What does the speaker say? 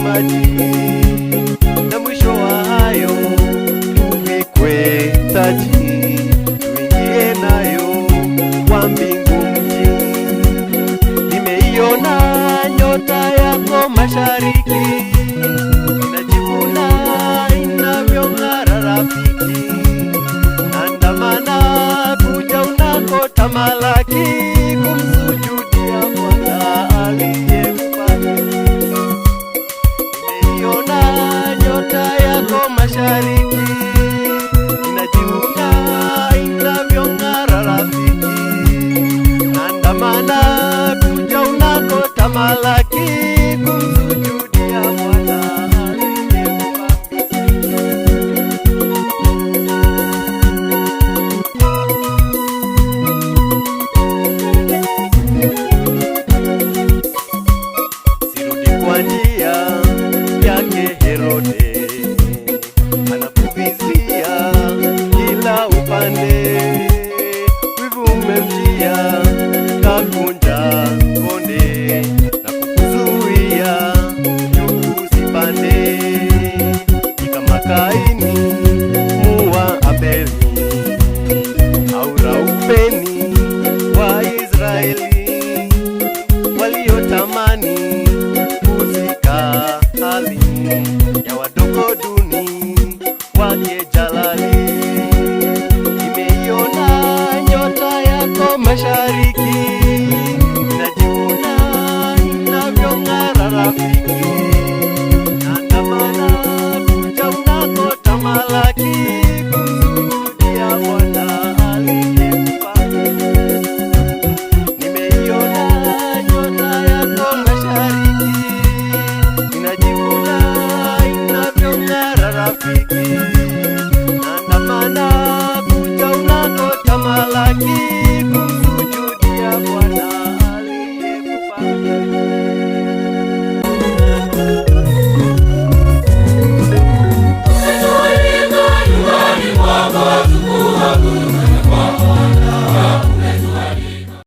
maji, na mwisho wa hayo tuvikwe taji, tuingie nayo kwa mbingu mji. Nimeiona nyota yako mashariki, inajivuna inavyong'ara rafiki, andamana kuja unako tamalaki, kumsujudia Bwana aliyekufanya. Nimeiona nyota yako mashariki, inajivuna inavyong'ara rafiki, andamana kuja unako tamalaki, kumsujudia Bwana aliyekufanya. Sirudi kwa njia yake Herode, anakuvizia kila upande, wivu umemjia, kakunja konde na kukuzuia juu usipande. Ni kama Kaini muwa Abeli, au Raubeni wa Israeli, waliotamani kuzika hali ya wadogo duni wake Jalali. Nimeiona nyota yako mashariki, inajivuna inavyong'ara rafiki, andamana kuja unako tamalaki, kumsujudia Bwana aliyekufanya. Nimeiona nyota yako mashariki, inajivuna inavyong'ara rafiki, andamana kuja unako tamalaki,